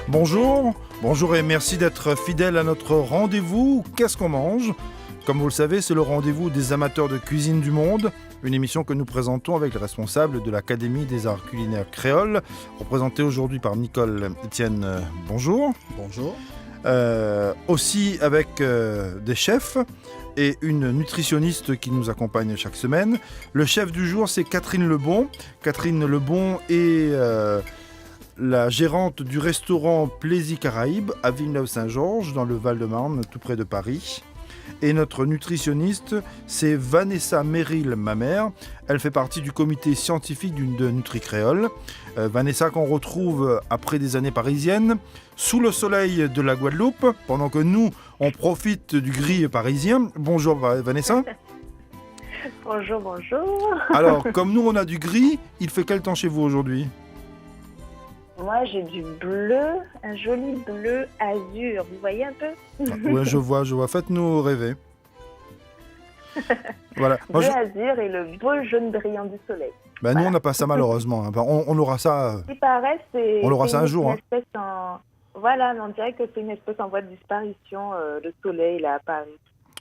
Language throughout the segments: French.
Bonjour, bonjour et merci d'être fidèle à notre rendez-vous Qu'est-ce qu'on mange ? Comme vous le savez, c'est le rendez-vous des amateurs de cuisine du monde, une émission que nous présentons avec le responsable de l'Académie des arts culinaires créoles, représenté aujourd'hui par Nicole Etienne. Bonjour. Bonjour. Aussi avec des chefs et une nutritionniste qui nous accompagne chaque semaine. Le chef du jour, c'est Catherine Lebon. Catherine Lebon est la gérante du restaurant Plaisir Caraïbes à Villeneuve-Saint-Georges, dans le Val-de-Marne, tout près de Paris. Et notre nutritionniste, c'est Vanessa Merrill-Mamère. Elle fait partie du comité scientifique de Nutri-Créole. Vanessa qu'on retrouve après des années parisiennes, sous le soleil de la Guadeloupe, pendant que nous, on profite du gris parisien. Bonjour Vanessa. Bonjour, bonjour. Alors, comme nous on a du gris, il fait quel temps chez vous aujourd'hui ? Moi, j'ai du bleu, un joli bleu azur. Vous voyez un peu ? Oui, je vois. Faites-nous rêver. Voilà. Bleu azur et le beau jaune brillant du soleil. Ben, voilà. Nous, on n'a pas ça malheureusement. On aura ça. Il paraît, on aura ça un jour. Une espèce Voilà, mais on dirait que c'est une espèce en voie de disparition, le soleil là à Paris.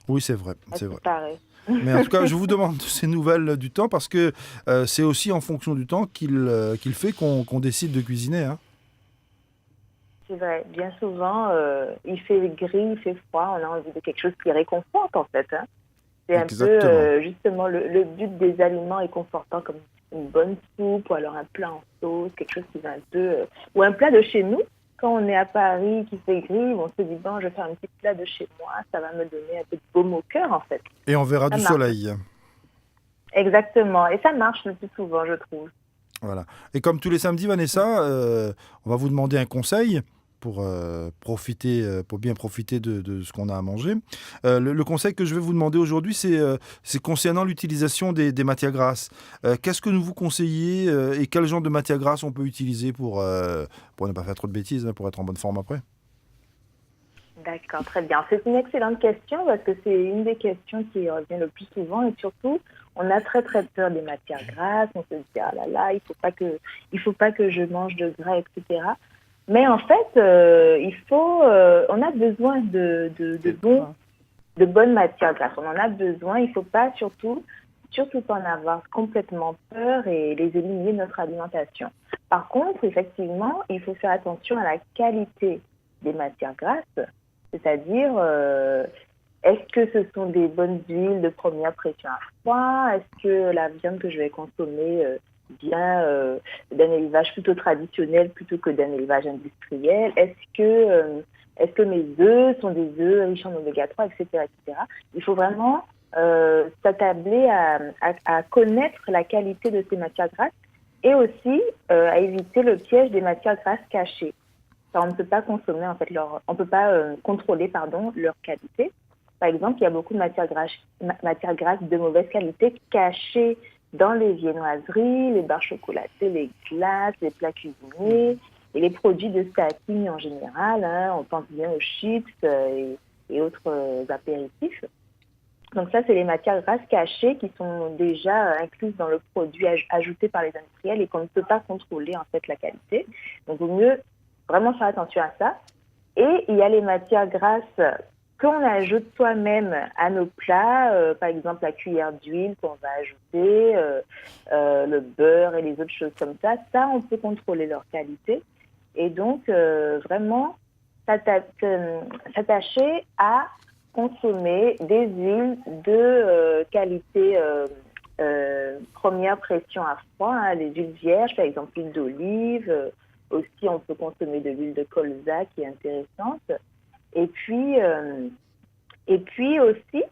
Oui, c'est vrai. C'est vrai. Paraît. Mais en tout cas, je vous demande ces nouvelles du temps parce que c'est aussi en fonction du temps qu'il fait qu'on décide de cuisiner. Hein. C'est vrai. Bien souvent, il fait gris, il fait froid. On a envie de quelque chose qui réconforte en fait. Hein. C'est Exactement. Un peu justement le but des aliments réconfortants comme une bonne soupe ou alors un plat en sauce, quelque chose qui va un peu... ou un plat de chez nous. Quand on est à Paris, qu'il fait gris, on se dit, bon, je vais faire un petit plat de chez moi, ça va me donner un peu de baume au cœur, en fait. Et on verra du soleil. Exactement. Et ça marche le plus souvent, je trouve. Voilà. Et comme tous les samedis, Vanessa, on va vous demander un conseil pour bien profiter de ce qu'on a à manger. Le conseil que je vais vous demander aujourd'hui, c'est concernant l'utilisation des matières grasses. Qu'est-ce que vous conseillez et quel genre de matières grasses on peut utiliser pour ne pas faire trop de bêtises, hein, pour être en bonne forme après ? D'accord, très bien. C'est une excellente question parce que c'est une des questions qui revient le plus souvent et surtout, on a très très peur des matières grasses. On se dit, ah là là, il faut pas que je mange de gras, etc. Mais en fait, on a besoin de bonnes matières grasses. On en a besoin. Il ne faut pas surtout pas en avoir complètement peur et les éliminer de notre alimentation. Par contre, effectivement, il faut faire attention à la qualité des matières grasses, c'est-à-dire est-ce que ce sont des bonnes huiles de première pression à froid ? Est-ce que la viande que je vais consommer vient d'un élevage plutôt traditionnel plutôt que d'un élevage industriel ? Est-ce que mes œufs sont des œufs riches en oméga 3, etc., etc. Il faut vraiment s'attabler à connaître la qualité de ces matières grasses et aussi à éviter le piège des matières grasses cachées. On ne peut pas consommer en fait on peut pas contrôler leur qualité. Par exemple, il y a beaucoup de matières grasses de mauvaise qualité cachées dans les viennoiseries, les barres chocolatées, les glaces, les plats cuisinés et les produits de snacking en général. Hein, on pense bien aux chips et autres apéritifs. Donc ça, c'est les matières grasses cachées qui sont déjà incluses dans le produit ajouté par les industriels et qu'on ne peut pas contrôler en fait la qualité. Donc il vaut mieux vraiment faire attention à ça. Et il y a les matières grasses qu'on ajoute soi-même à nos plats, par exemple la cuillère d'huile qu'on va ajouter, le beurre et les autres choses comme ça. Ça, on peut contrôler leur qualité. Et donc, vraiment, s'attacher à consommer des huiles de qualité première pression à froid, hein, les huiles vierges, par exemple l'huile d'olive. Aussi, on peut consommer de l'huile de colza qui est intéressante. Et puis aussi,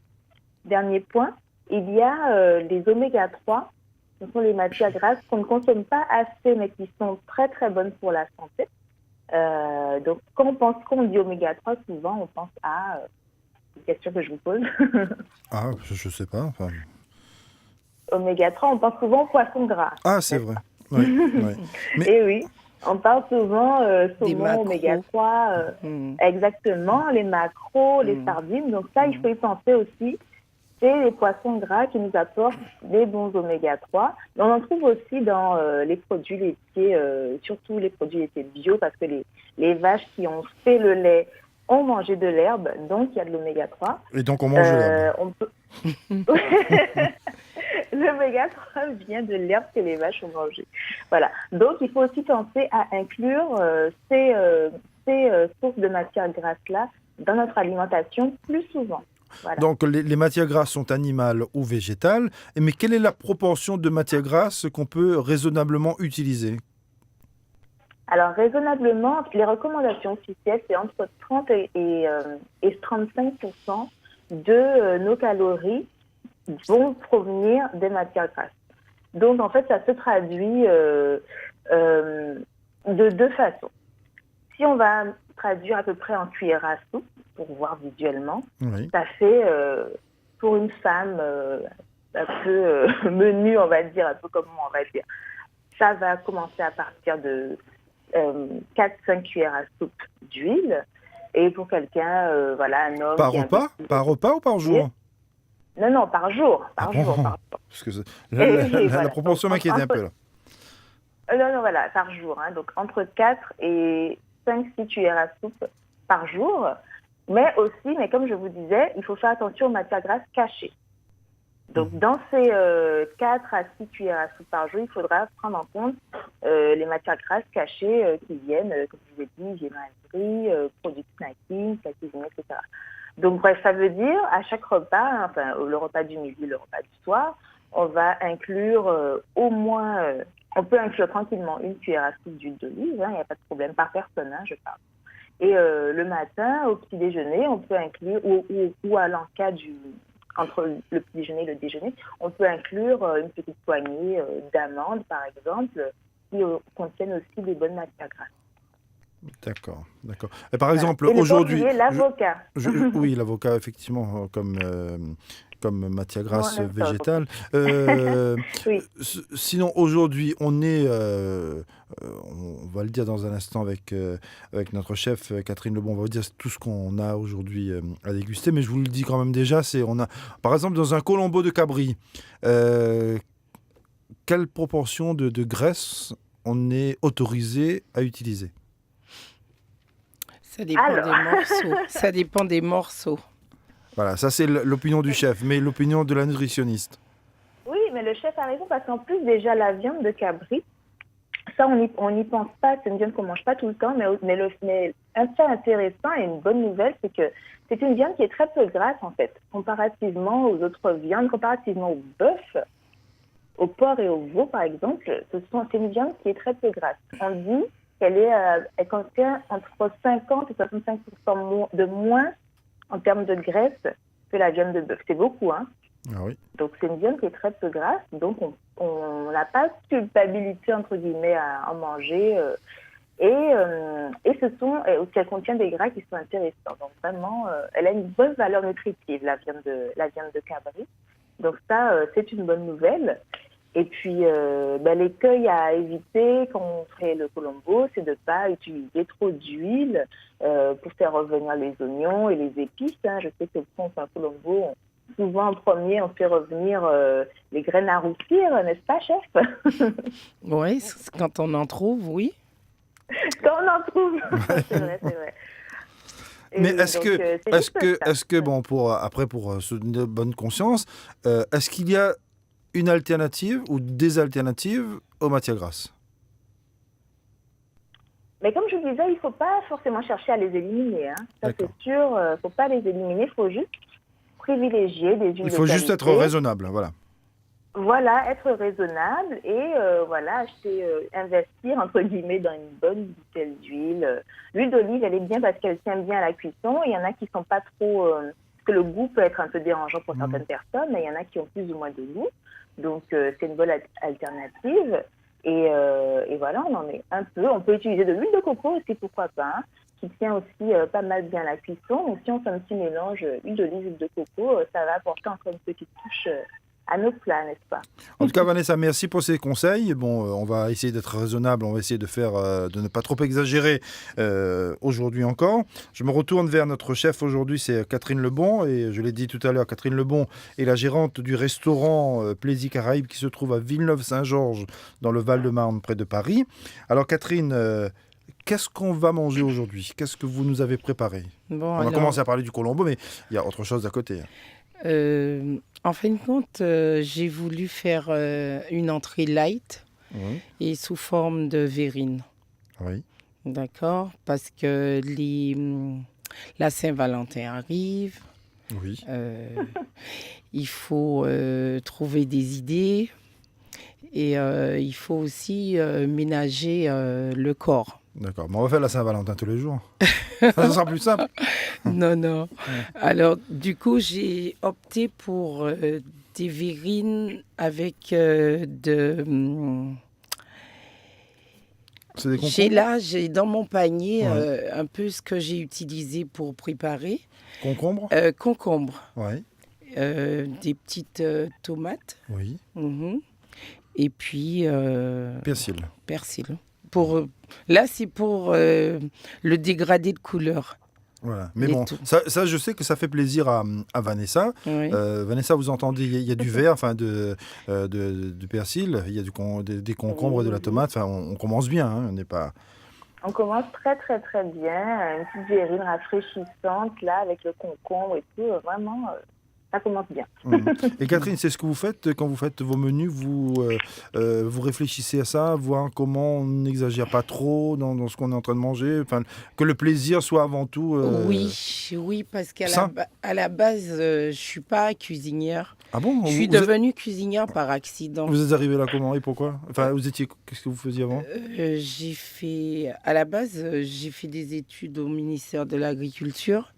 dernier point, il y a les oméga 3. Ce sont les matières grasses qu'on ne consomme pas assez, mais qui sont très très bonnes pour la santé. Donc, quand on dit oméga 3, souvent on pense à une question que je vous pose. Ah, je sais pas. Enfin... Oméga 3, on pense souvent au poisson gras. Ah, c'est vrai. Oui, oui. Mais... Et oui. On parle souvent saumon, oméga 3, exactement, les maquereaux, les sardines. Donc ça, il faut y penser aussi. c'est les poissons gras qui nous apportent des bons oméga 3. Mais on en trouve aussi dans les produits laitiers, surtout les produits laitiers bio, parce que les vaches qui ont fait le lait ont mangé de l'herbe, donc il y a de l'oméga 3. Et donc on mange de l'herbe. On peut... L'oméga 3 vient de l'herbe que les vaches ont mangée. Voilà. Donc il faut aussi penser à inclure ces sources de matières grasses-là dans notre alimentation plus souvent. Voilà. Donc les matières grasses sont animales ou végétales, mais quelle est la proportion de matières grasses qu'on peut raisonnablement utiliser? Alors raisonnablement, les recommandations officielles, c'est entre 30 et 35% de nos calories vont provenir des matières grasses. Donc en fait, ça se traduit de deux façons. Si on va traduire à peu près en cuillère à soupe, pour voir visuellement, Oui. ça fait, pour une femme un peu menue, on va dire, un peu comme moi, on va dire, ça va commencer à partir de 4-5 cuillères à soupe d'huile. Et pour quelqu'un, voilà, un homme... Par repas? Par repas ou par jour? Non, par jour. Par jour. Parce que la proportion m'inquiète un peu, là. Non, voilà, par jour. Hein, donc, entre 4 et 5-6 cuillères à soupe par jour. Mais comme je vous disais, il faut faire attention aux matières grasses cachées. Donc, dans ces 4 à 6 cuillères à soupe par jour, il faudra prendre en compte les matières grasses cachées qui viennent, comme je vous ai dit, viennoiserie, produits de snacking, la cuisine, etc. Donc, bref, ça veut dire, à chaque repas, enfin, le repas du midi, le repas du soir, on va inclure au moins, on peut inclure tranquillement une cuillère à soupe d'huile d'olive, il n'y a pas de problème, par personne, je parle. Et le matin, au petit déjeuner, on peut inclure, ou à l'encas entre le petit déjeuner et le déjeuner, on peut inclure une petite poignée d'amandes, par exemple, qui contiennent aussi des bonnes matières grasses. D'accord. Et par exemple, et aujourd'hui... l'avocat. Oui, l'avocat, effectivement, comme matière grasse végétale. Oui. Sinon, aujourd'hui, on est, on va le dire dans un instant avec notre chef Catherine Lebon, on va vous dire tout ce qu'on a aujourd'hui à déguster, mais je vous le dis quand même déjà, on a, par exemple, dans un colombo de cabri, quelle proportion de graisse on est autorisé à utiliser? Ça dépend des morceaux. Ça dépend des morceaux. Voilà, ça c'est l'opinion du chef, mais l'opinion de la nutritionniste. Oui, mais le chef a raison parce qu'en plus déjà la viande de cabri, ça on n'y pense pas, c'est une viande qu'on mange pas tout le temps, mais un fait intéressant et une bonne nouvelle, c'est que c'est une viande qui est très peu grasse en fait, comparativement aux autres viandes, comparativement au bœuf, au porc et au veau par exemple, c'est une viande qui est très peu grasse. On dit elle contient entre 50 et 65% de moins en termes de graisse que la viande de bœuf. C'est beaucoup, hein? Ah oui. Donc, c'est une viande qui est très peu grasse. Donc, on n'a pas de culpabilité, entre guillemets, à en manger. Et elle contient des gras qui sont intéressants. Donc, vraiment, elle a une bonne valeur nutritive, la viande de cabri. Donc, ça, c'est une bonne nouvelle. Et puis, l'écueil à éviter quand on fait le colombo, c'est de ne pas utiliser trop d'huile pour faire revenir les oignons et les épices. Hein. Je sais que quand on fait un colombo, souvent en premier, on fait revenir les graines à roussir, n'est-ce pas, chef? Oui, quand on en trouve, oui. Quand on en trouve, c'est vrai. Mais est-ce que bon, pour se donner de bonne conscience, est-ce qu'il y a une alternative ou des alternatives aux matières grasses? Mais comme je vous disais, il ne faut pas forcément chercher à les éliminer. Hein. Ça, c'est sûr, il ne faut pas les éliminer, il faut juste privilégier des huiles de qualité. Il faut juste être raisonnable, voilà. Voilà, être raisonnable et investir, entre guillemets, dans une bonne bouteille d'huile. L'huile d'olive, elle est bien parce qu'elle tient bien à la cuisson. Il y en a qui ne sont pas trop... parce que le goût peut être un peu dérangeant pour certaines personnes, mais il y en a qui ont plus ou moins de goût. Donc, c'est une bonne alternative. Et voilà, on en est un peu. On peut utiliser de l'huile de coco aussi, pourquoi pas, hein, qui tient aussi pas mal bien à la cuisson. Donc, si on fait un petit mélange huile d'olive, huile de coco, ça va apporter encore une petite touche à nos plats, n'est-ce pas? En tout cas, Vanessa, merci pour ces conseils. Bon, on va essayer d'être raisonnable, on va essayer de ne pas trop exagérer aujourd'hui encore. Je me retourne vers notre chef aujourd'hui, c'est Catherine Lebon. Et je l'ai dit tout à l'heure, Catherine Lebon est la gérante du restaurant Plaisir Caraïbes qui se trouve à Villeneuve-Saint-Georges, dans le Val-de-Marne, près de Paris. Alors, Catherine, qu'est-ce qu'on va manger aujourd'hui? Qu'est-ce que vous nous avez préparé? Bon, On va commencer à parler du colombo, mais il y a autre chose à côté. en fin de compte, j'ai voulu faire une entrée light Oui. et sous forme de verrine. Oui. D'accord? Parce que la Saint-Valentin arrive. Oui. Il faut trouver des idées et il faut aussi ménager le corps. D'accord. Mais on va faire la Saint-Valentin tous les jours. Ça sera plus simple. Non. Alors, du coup, j'ai opté pour des verrines avec C'est des concombres. j'ai dans mon panier Ouais. un peu ce que j'ai utilisé pour préparer. Concombre. Concombre, Oui. des petites tomates, Oui. et puis Persil. persil. Là, c'est pour le dégradé de couleur. Voilà. Mais Et bon, tout. ça, je sais que ça fait plaisir à Vanessa. Oui. Vanessa, vous entendez, il y a du verre, enfin du persil, il y a des concombres et de la tomate. Enfin, on commence bien. Hein, on n'est pas. On commence très très très bien, une petite verrine rafraîchissante là avec le concombre et tout, vraiment ça commence bien. Et Catherine, c'est ce que vous faites quand vous faites vos menus. Vous réfléchissez à ça, voir comment on n'exagère pas trop dans ce qu'on est en train de manger, enfin, que le plaisir soit avant tout. Oui, parce qu'à ça à la base, je suis pas cuisinière. Ah bon? Je suis vous êtes, devenue cuisinière par accident. vous êtes arrivé là comment et pourquoi? Enfin, qu'est-ce que vous faisiez avant? À la base, j'ai fait des études au ministère de l'Agriculture.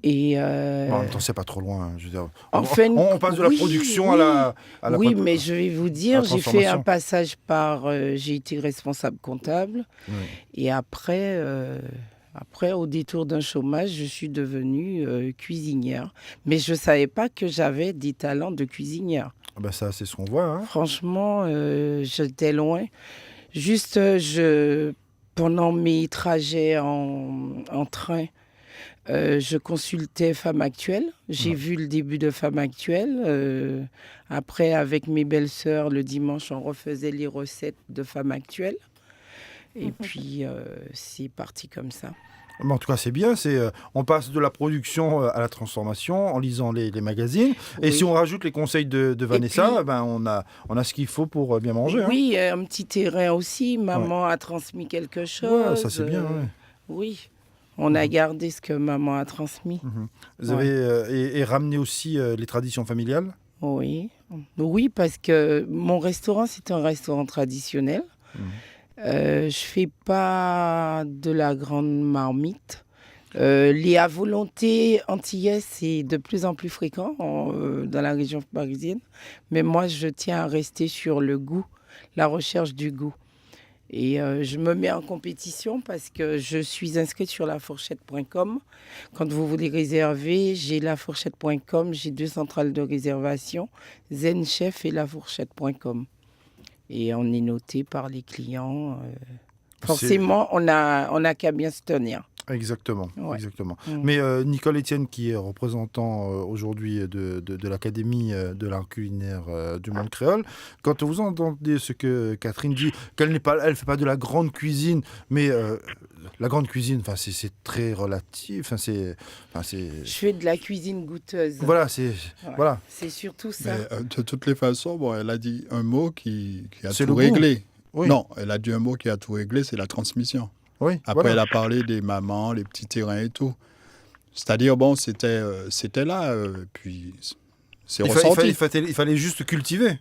Et Bon, en même temps, c'est pas trop loin. Hein, je veux dire, enfin, on passe de la oui, production oui. à la Oui, mais je vais vous dire, j'ai fait transformation. un passage par... j'ai été responsable comptable. Oui. Et après, au détour d'un chômage, je suis devenue cuisinière. Mais je ne savais pas que j'avais des talents de cuisinière. Ah ben ça, c'est ce qu'on voit. Hein. Franchement, j'étais loin. Juste, pendant mes trajets en train, je consultais Femme Actuelle. J'ai vu le début de Femme Actuelle. Après, avec mes belles-sœurs, le dimanche, on refaisait les recettes de Femme Actuelle. Et puis, c'est parti comme ça. Mais en tout cas, c'est bien. On passe de la production à la transformation en lisant les magazines. Et Oui. si on rajoute les conseils de Vanessa, puis- ben on a ce qu'il faut pour bien manger. Hein. Oui, un petit terrain aussi. Maman a transmis quelque chose. Ouais, ça c'est bien. Ouais. Oui, on a gardé ce que maman a transmis. Vous avez et ramené aussi les traditions familiales. Oui. Oui, parce que mon restaurant, c'est un restaurant traditionnel. Je fais pas de la grande marmite. Les à volonté antillais, c'est de plus en plus fréquent dans la région parisienne. Mais moi, je tiens à rester sur le goût, la recherche du goût. Et je me mets en compétition parce que je suis inscrite sur lafourchette.com. Quand vous voulez réserver, j'ai lafourchette.com, j'ai 2 centrales de réservation, Zen Chef et lafourchette.com. Et on est noté par les clients. Forcément, on a qu'à bien se tenir. Exactement, Ouais. exactement. Mais Nicole Etienne, qui est représentant aujourd'hui de l'Académie de l'art culinaire du monde créole, quand vous entendez ce que Catherine dit, elle fait pas de la grande cuisine, mais la grande cuisine, c'est très relatif. Je fais de la cuisine goûteuse. Voilà, Ouais. voilà. C'est surtout ça. Mais, de toutes les façons, bon, elle a dit un mot qui a C'est tout le goût. réglé. Oui. Non, elle a dit un mot qui a tout réglé, c'est la transmission. Oui. Après, voilà. elle a parlé des mamans, les petits terrains et tout. C'est-à-dire, bon, c'était là, puis c'est ressenti. Il fallait juste cultiver.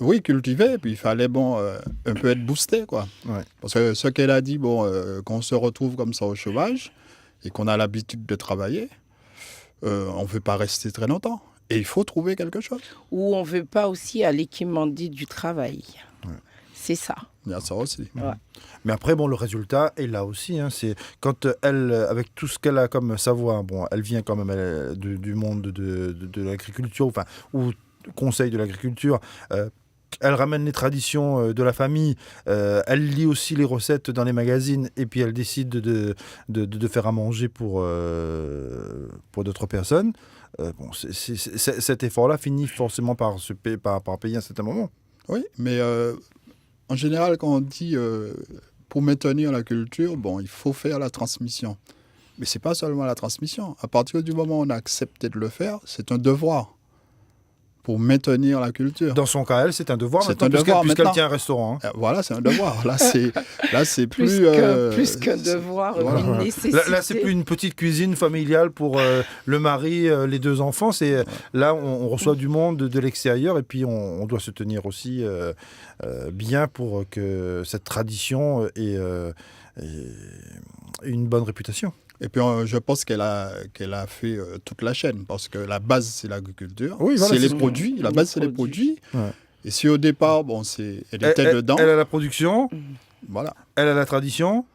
Oui, cultiver, puis il fallait, bon, un peu être boosté, quoi. Ouais. Parce que ce qu'elle a dit, bon, qu'on se retrouve comme ça au chômage et qu'on a l'habitude de travailler, on ne veut pas rester très longtemps. Et il faut trouver quelque chose. Ou on ne veut pas aussi aller quémander du travail. Ouais. C'est ça. Il y a ça aussi. Ouais. Mais après, bon, le résultat est là aussi. Hein, c'est quand elle, avec tout ce qu'elle a comme savoir, bon, elle vient quand même du monde de l'agriculture, enfin, où conseils de l'agriculture. Elle ramène les traditions de la famille, elle lit aussi les recettes dans les magazines et puis elle décide de faire à manger pour d'autres personnes. Cet effort-là finit forcément par payer à un certain moment. Oui, mais en général, quand on dit pour maintenir la culture, il faut faire la transmission. Mais ce n'est pas seulement la transmission. À partir du moment où on a accepté de le faire, c'est un devoir pour maintenir la culture. Dans son cas, elle, c'est un devoir. C'est un devoir puisqu'elle tient un restaurant. Hein. Voilà, c'est un devoir. Là, c'est plus qu'un devoir, une nécessité. Là, c'est plus une petite cuisine familiale pour le mari, les 2 enfants. Là, on reçoit du monde de l'extérieur et puis on doit se tenir aussi bien pour que cette tradition ait une bonne réputation. Et puis, je pense qu'elle a fait toute la chaîne, parce que la base, c'est l'agriculture. Oui, voilà, c'est les produits. La base, c'est les produits. Ouais. Et si au départ, elle était dedans... Elle a la production, voilà. Elle a la tradition,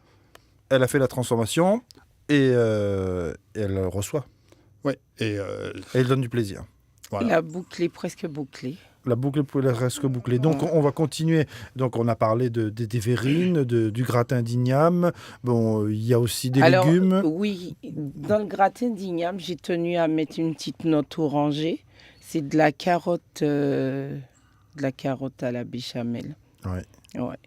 elle a fait la transformation, et elle reçoit. Oui. Et elle donne du plaisir. Voilà. La boucle est presque bouclée. La boucle est presque bouclée. Donc, on va continuer. Donc, on a parlé des verrines, du gratin d'igname. Il y a aussi des légumes. Oui, dans le gratin d'igname, j'ai tenu à mettre une petite note orangée. C'est de la carotte à la béchamel. Oui. Ouais.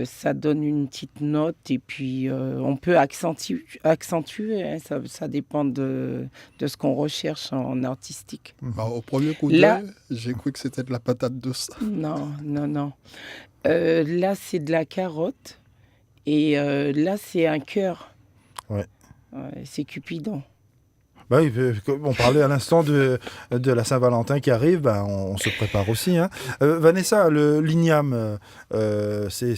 Ça donne une petite note et puis on peut accentuer, hein, ça dépend de ce qu'on recherche en artistique. Au premier coup d'œil, j'ai cru que c'était de la patate douce. Non. Là, c'est de la carotte et là, c'est un cœur. Ouais. C'est Cupidon. Oui, on parlait à l'instant de la Saint-Valentin qui arrive, on se prépare aussi. Hein. Vanessa, l'igname, c'est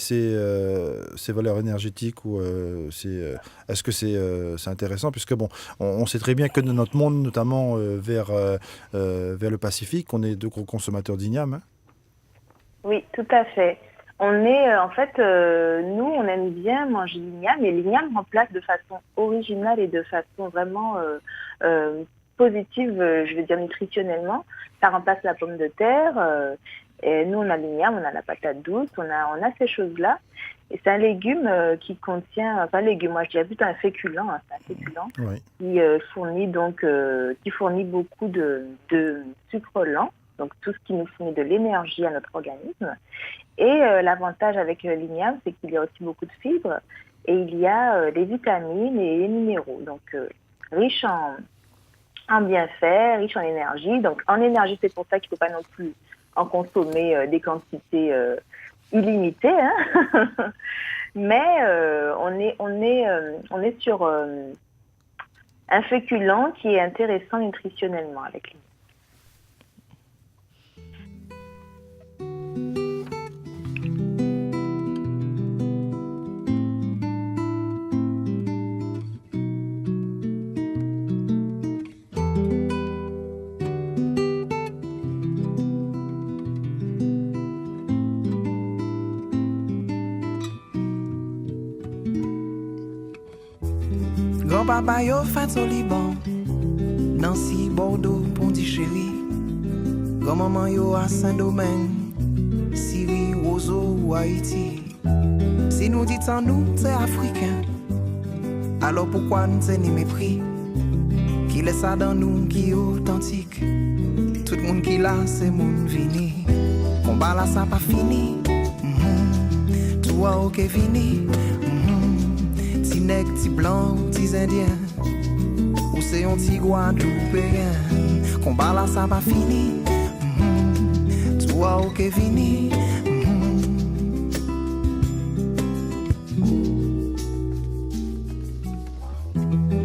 valeurs énergétiques ou est-ce que c'est intéressant, puisque on sait très bien que dans notre monde, notamment vers le Pacifique, on est de gros consommateurs d'igname. Hein. Oui, tout à fait. On est, nous, on aime bien manger l'igname, et l'igname remplace de façon originale et de façon vraiment positive, je veux dire nutritionnellement. Ça remplace la pomme de terre, et nous, on a l'igname, on a la patate douce, on a ces choses-là. Et c'est un légume qui contient, moi je dirais plutôt un féculent, hein, c'est un féculent, oui. qui fournit beaucoup de sucre lent, donc tout ce qui nous fournit de l'énergie à notre organisme. Et l'avantage avec l'igname, c'est qu'il y a aussi beaucoup de fibres et il y a des vitamines et les minéraux. Donc, riche en bienfaits, riche en énergie. Donc, en énergie, c'est pour ça qu'il ne faut pas non plus en consommer des quantités illimitées. Hein. Mais on est sur un féculent qui est intéressant nutritionnellement avec l'igname. Papa yo fait au Liban, Nancy, Bordeaux, Pondichéry. Grand maman yo à Saint-Domingue, Syrie, Roseau ou Haïti. Si nous dit en nous, c'est africain. Alors pourquoi nous c'est ni mépris? Qui laisse ça dans nous qui est authentique? Tout le monde qui là, c'est mon vini. Combat là, ça pas fini. Tout a ok fini. Ti nèg, ti blanc ou ti indien, ou c'est un ti guadeloupéen. Combat là ça pas fini. Tout a ok fini.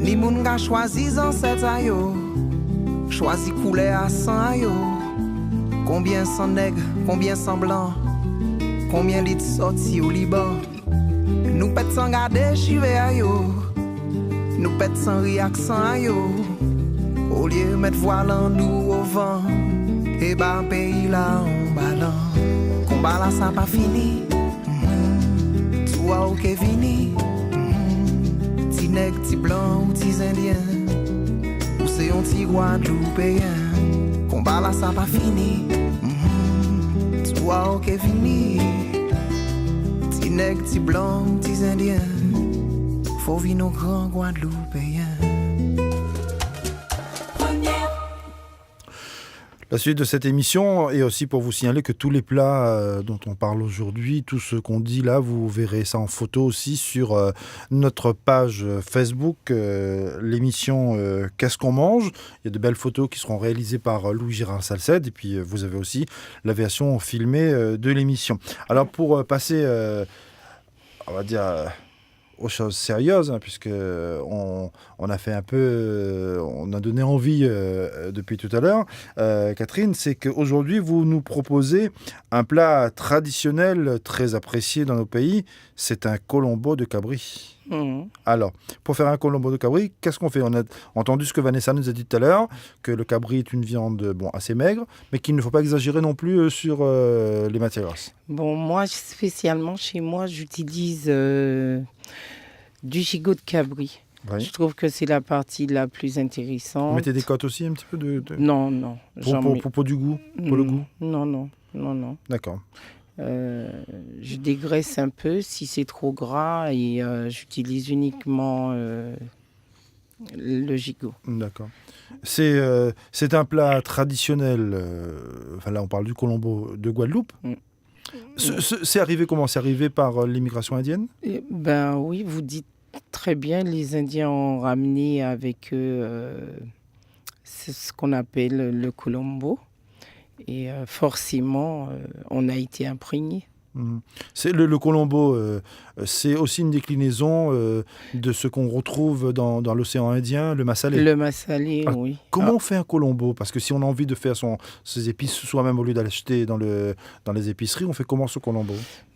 Ni moun ga choisi ancêtre yo, choisi couleur à sang yo. Combien sans nègre, combien sans blanc, combien litres sorti au Liban. Nous pète sans garder chivé à yo, nous pète sans réaction à yo. Au lieu de mettre voile en nous au vent, et bah pays là en ballon. Combat là ça pas fini, tout a ok fini. Ti nèg, ti blanc ou ti indien, ou c'est un ti guadeloupéen. Bala ça pas fini. Tu vois ok fini. Ti nèg, ti blanc, ti indien. Faut vivre nos grands Guadeloupéens. La suite de cette émission est aussi pour vous signaler que tous les plats dont on parle aujourd'hui, tout ce qu'on dit là, vous verrez ça en photo aussi sur notre page Facebook, l'émission Qu'est-ce qu'on mange ? Il y a de belles photos qui seront réalisées par Louis-Gérard Salcède et puis vous avez aussi la version filmée de l'émission. Alors pour passer, on va dire... aux choses sérieuses, hein, puisque on a fait un peu, on a donné envie depuis tout à l'heure. Catherine, c'est qu'aujourd'hui, vous nous proposez un plat traditionnel très apprécié dans nos pays. C'est un colombo de cabri. Alors, pour faire un colombo de cabri, qu'est-ce qu'on fait ? On a entendu ce que Vanessa nous a dit tout à l'heure, que le cabri est une viande assez maigre, mais qu'il ne faut pas exagérer non plus sur les matières grasses. Bon, moi, spécialement, chez moi, j'utilise du gigot de cabri. Oui. Je trouve que c'est la partie la plus intéressante. Vous mettez des côtes aussi un petit peu Non. Pour du goût, pour le goût. Non. D'accord. Je dégraisse un peu si c'est trop gras et j'utilise uniquement le gigot. D'accord. C'est un plat traditionnel. Là, on parle du colombo de Guadeloupe. C'est arrivé comment ? C'est arrivé par l'immigration indienne ? Oui, vous dites très bien. Les Indiens ont ramené avec eux c'est ce qu'on appelle le colombo. Et forcément, on a été imprégné. C'est le colombo, c'est aussi une déclinaison de ce qu'on retrouve dans l'océan Indien, le massalé. Le massalé, oui. Comment on fait un colombo ? Parce que si on a envie de faire ses épices soi-même au lieu d'acheter dans les épiceries, on fait comment ce colombo ?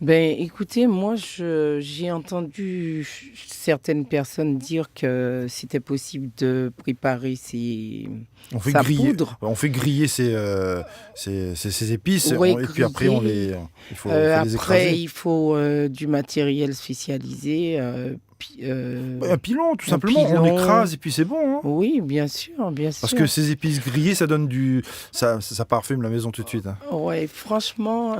Écoutez, moi, j'ai entendu certaines personnes dire que c'était possible de préparer sa poudre. On fait griller ces épices, ouais, et puis après, il faut les écraser. Après, il faut du matériel spécialisé. Un pilon, tout simplement. On écrase et puis c'est bon. Hein. Oui, bien sûr. Parce que ces épices grillées, ça donne ça parfume la maison tout de suite. Hein. Ouais, franchement,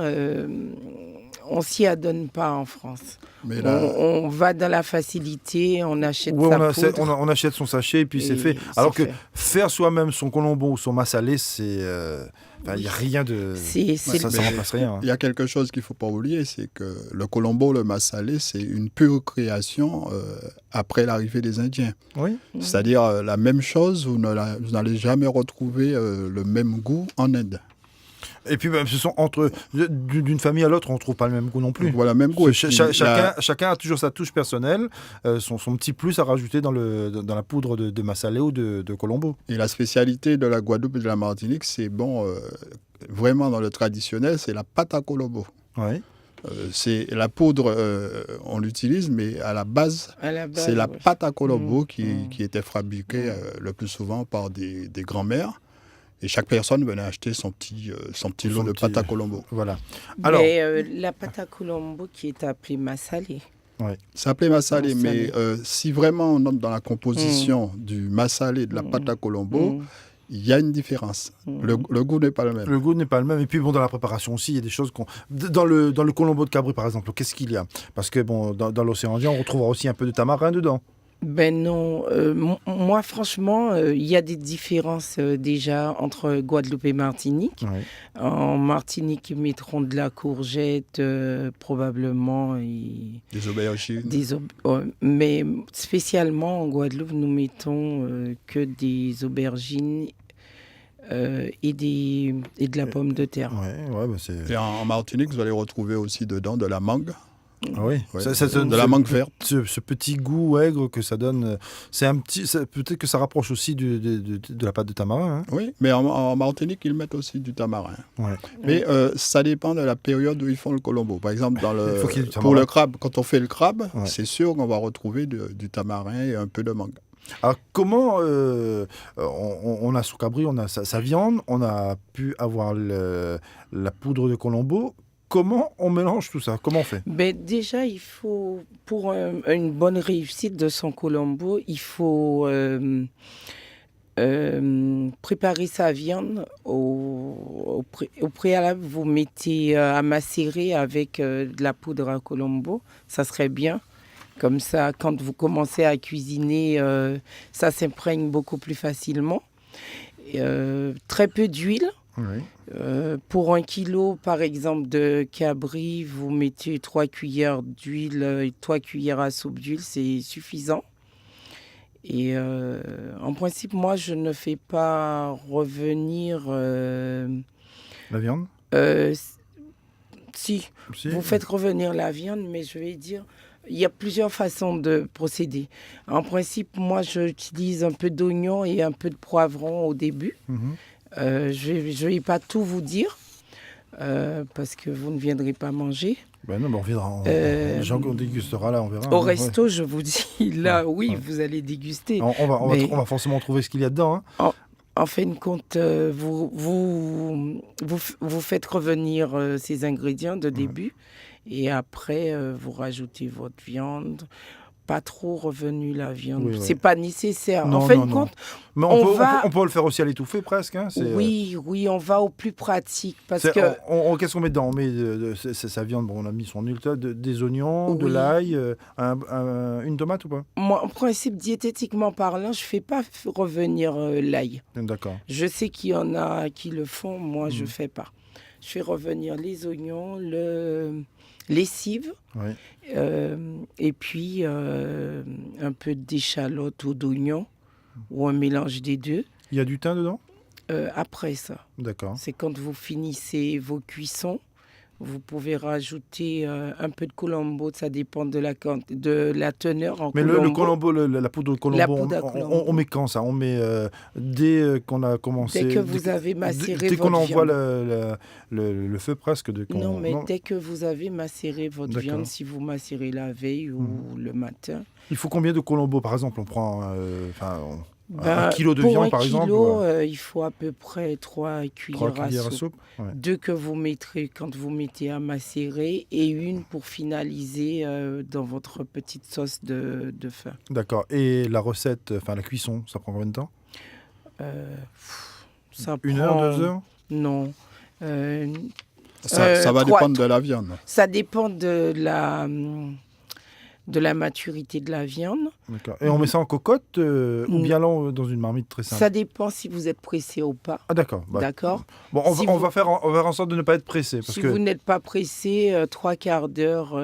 on s'y adonne pas en France. Mais là... on va dans la facilité, on achète sa poudre. On achète son sachet et puis c'est fait. Alors que faire soi-même son colombo ou son massalé, c'est... il n'y a rien de... ça remplace rien. Hein. Il y a quelque chose qu'il ne faut pas oublier, c'est que le colombo, le massalé, c'est une pure création après l'arrivée des Indiens. Oui. C'est-à-dire la même chose, vous n'allez jamais retrouver le même goût en Inde. Et puis ce sont d'une famille à l'autre, on ne trouve pas le même goût non plus. Voilà, même goût. Chacun a toujours sa touche personnelle, son petit plus à rajouter dans la poudre de massalé ou de colombo. Et la spécialité de la Guadeloupe et de la Martinique, c'est vraiment dans le traditionnel, c'est la pâte à colombo. Oui. C'est la poudre, on l'utilise, mais à la base c'est la pâte à colombo qui était fabriquée le plus souvent par des grands-mères. Et chaque personne venait acheter son petit lot de pâte à colombo. Voilà. Alors, la pâte à colombo qui est appelée massalé. Ouais. C'est appelé massalé, mais si vraiment on entre dans la composition du massalé de la pâte à colombo, il y a une différence. Le goût n'est pas le même. Le goût n'est pas le même. Et puis dans la préparation aussi, il y a des choses dans le colombo de cabri par exemple, qu'est-ce qu'il y a ? Parce que dans l'océan Indien, on retrouvera aussi un peu de tamarin dedans. Non, moi franchement, il y a des différences déjà entre Guadeloupe et Martinique. Ouais. En Martinique, ils mettront de la courgette, probablement. Des aubergines. Mais spécialement en Guadeloupe, nous mettons que des aubergines et de la pomme de terre. Et en Martinique, vous allez retrouver aussi dedans de la mangue. Ah oui, de la mangue verte. Ce petit goût aigre que ça donne, peut-être que ça rapproche aussi de la pâte de tamarin. Hein. Oui, mais en Martinique, ils mettent aussi du tamarin. Ouais. Mais ça dépend de la période où ils font le colombo. Par exemple, pour le crabe, quand on fait le crabe, c'est sûr qu'on va retrouver du tamarin et un peu de mangue. Alors comment on a sur cabri, on a sa viande, on a pu avoir la poudre de colombo. Comment on mélange tout ça ? Comment on fait ? Déjà, il faut, pour une bonne réussite de son colombo, il faut Préparer sa viande au préalable, vous mettez à macérer avec de la poudre à Colombo. Ça serait bien. Comme ça, quand vous commencez à cuisiner, ça s'imprègne beaucoup plus facilement. Très peu d'huile. Oui. Pour 1 kilo, par exemple, de cabri, vous mettez 3 cuillères d'huile et 3 cuillères à soupe d'huile, c'est suffisant. Et en principe, moi, je ne fais pas revenir... La viande Si, Si. vous faites revenir la viande, mais je vais dire, il y a plusieurs façons de procéder. En principe, moi, j'utilise un peu d'oignon et un peu de poivron au début. Mhm. Je vais pas tout vous dire, parce que vous ne viendrez pas manger. Ben non, mais on viendra. Les gens qu'on dégustera là, on verra. Au hein, resto, je vous dis, là, Ouais, oui, ouais. vous allez déguster. Ouais. Mais- On va forcément trouver ce qu'il y a dedans. Hein. En fin de compte, vous faites revenir ces ingrédients de début et après, vous rajoutez votre viande. Pas trop revenu la viande. Oui, ouais. C'est pas nécessaire. Non, en fin non, de non. compte, Mais on peut le faire aussi à l'étouffée presque. Hein. oui, on va au plus pratique parce que Qu'est-ce qu'on met dedans? On met sa viande, bon, on a mis son huile, des oignons, de Oui. l'ail, une tomate ou pas? moi, en principe, diététiquement parlant, je fais pas revenir l'ail. D'accord. Je sais qu'il y en a qui le font, moi je Mhm. fais pas. Je fais revenir les oignons, les cives, Oui. et puis un peu d'échalote ou d'oignon, ou un mélange des deux. Il y a du thym dedans? Après ça, D'accord. c'est quand vous finissez vos cuissons, vous pouvez rajouter un peu de colombo, ça dépend de la teneur en Mais colombo. le colombo, la poudre de colombo, La poudre à colombo. on met quand ça? On met dès qu'on a commencé. Dès que vous avez macéré dès qu'on votre envoie viande. le feu presque. Non, mais dès que vous avez macéré votre D'accord. viande, si vous macérez la veille ou le matin. Il faut combien de colombo par exemple? On prend un Ben, kilo de pour viande un par exemple? kilo, Voilà. il faut à peu près 3 3 cuillères cuillères à à soupe. soupe. Ouais. 2 que vous mettrez quand vous mettez à macérer et une pour finaliser dans votre petite sauce de fin. D'accord. Et la recette, la cuisson, ça prend combien de temps? Ça 1 prend... heure, 2 heures? Non. Ça va 3 dépendre de la viande. Ça dépend de la maturité de la viande. D'accord. Et on met ça en cocotte ou Mm. bien là dans une marmite très simple? Ça dépend si vous êtes pressé ou pas. Ah d'accord. Bah, D'accord. bon, Si on vous- va faire en sorte de ne pas être pressé parce Si que vous n'êtes pas pressé, 3/4 d'heure,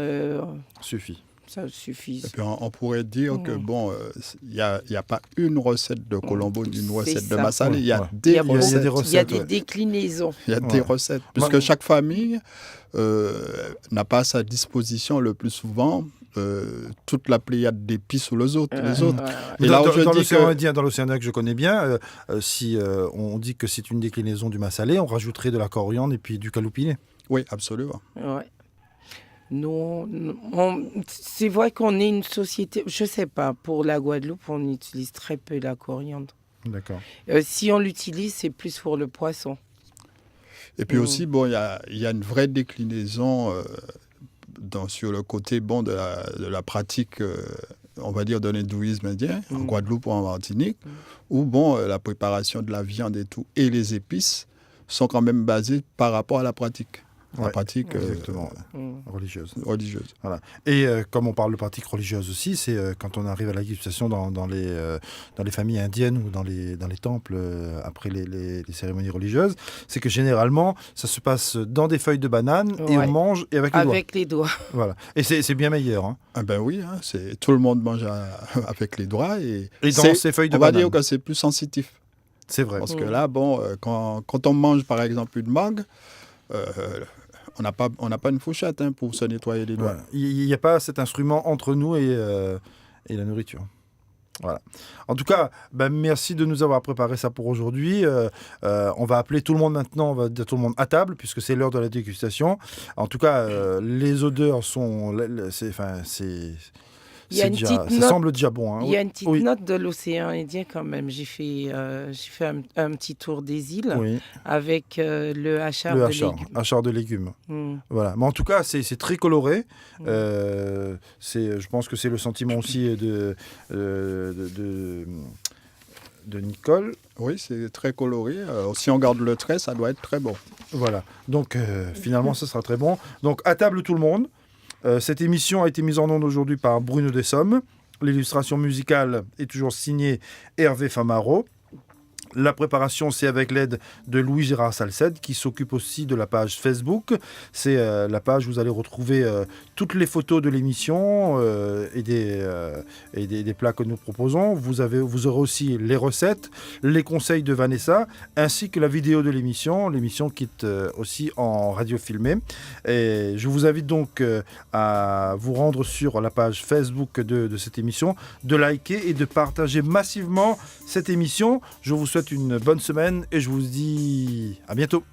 suffit. ça suffit. Et puis on pourrait dire que Mm. bon, il n'y a pas une recette de colombo, une C'est recette de ça. massalé, il y a Ouais. des Il y a recettes. des Il y a recettes, des ouais. déclinaisons. Il y a des Ouais. recettes, puisque Moi- chaque famille n'a pas à sa disposition le plus souvent toute la pléiade d'épices sous les autres. Ouais. Mais Et là où je dans dis l'océan que... Indien, que je connais bien, si on dit que c'est une déclinaison du massalé, on rajouterait de la coriandre et puis du calopiné. Oui, absolument. Ouais. C'est vrai qu'on est une société, je sais pas, pour la Guadeloupe, on utilise très peu la coriandre. D'accord. Si on l'utilise, c'est plus pour le poisson. Et puis Mm. aussi, bon, il y a une vraie déclinaison sur le côté bon, de la pratique, on va dire, de l'hindouisme indien, en Mm. Guadeloupe ou en Martinique, où bon, la préparation de la viande et tout, et les épices sont quand même basées par rapport à la pratique. La Ouais, pratique exactement. Mm. Religieuse. religieuse. Et comme on parle de pratique religieuse aussi, c'est quand on arrive à la dégustation dans les familles indiennes ou dans les temples après les cérémonies religieuses, c'est que généralement, ça se passe dans des feuilles de banane et Ouais. on mange et avec les doigts. Avec les doigts. Voilà. Et c'est bien meilleur. Hein. Ah ben oui, hein, tout le monde mange avec les doigts. Et Et dans c'est- ces feuilles de on va banane. dire que c'est plus sensitif. C'est vrai. Parce que Mm. là, bon, quand on mange par exemple une mangue, on n'a pas une fourchette pour se nettoyer les doigts. Voilà. Il n'y a pas cet instrument entre nous et la nourriture. Voilà. En tout cas, merci de nous avoir préparé ça pour aujourd'hui. On va appeler tout le monde maintenant, on va dire tout le monde à table, puisque c'est l'heure de la dégustation. En tout cas, les odeurs sont... Il y a une ça petite note- semble déjà bon. Hein. Il y a une petite Oui. note de l'océan Indien quand même. J'ai fait un petit tour des îles Oui, avec le hachard le de hachard, légumes. hachard de légumes. Mm. Voilà. Mais en tout cas, c'est très coloré. Mm. Je pense que c'est le sentiment aussi de Nicole. Oui, c'est très coloré. Si on garde le trait, ça doit être très bon. Voilà, donc finalement ce sera très bon. Donc à table tout le monde. Cette émission a été mise en onde aujourd'hui par Bruno Dessommes. L'illustration musicale est toujours signée Hervé Famaro. La préparation, c'est avec l'aide de Louis-Gérard Salcède, qui s'occupe aussi de la page Facebook. C'est la page où vous allez retrouver toutes les photos de l'émission et des plats que nous proposons. Vous aurez aussi les recettes, les conseils de Vanessa, ainsi que la vidéo de l'émission qui est aussi en radio filmée. Et je vous invite donc à vous rendre sur la page Facebook de cette émission, de liker et de partager massivement cette émission. Je vous souhaite une bonne semaine et je vous dis à bientôt.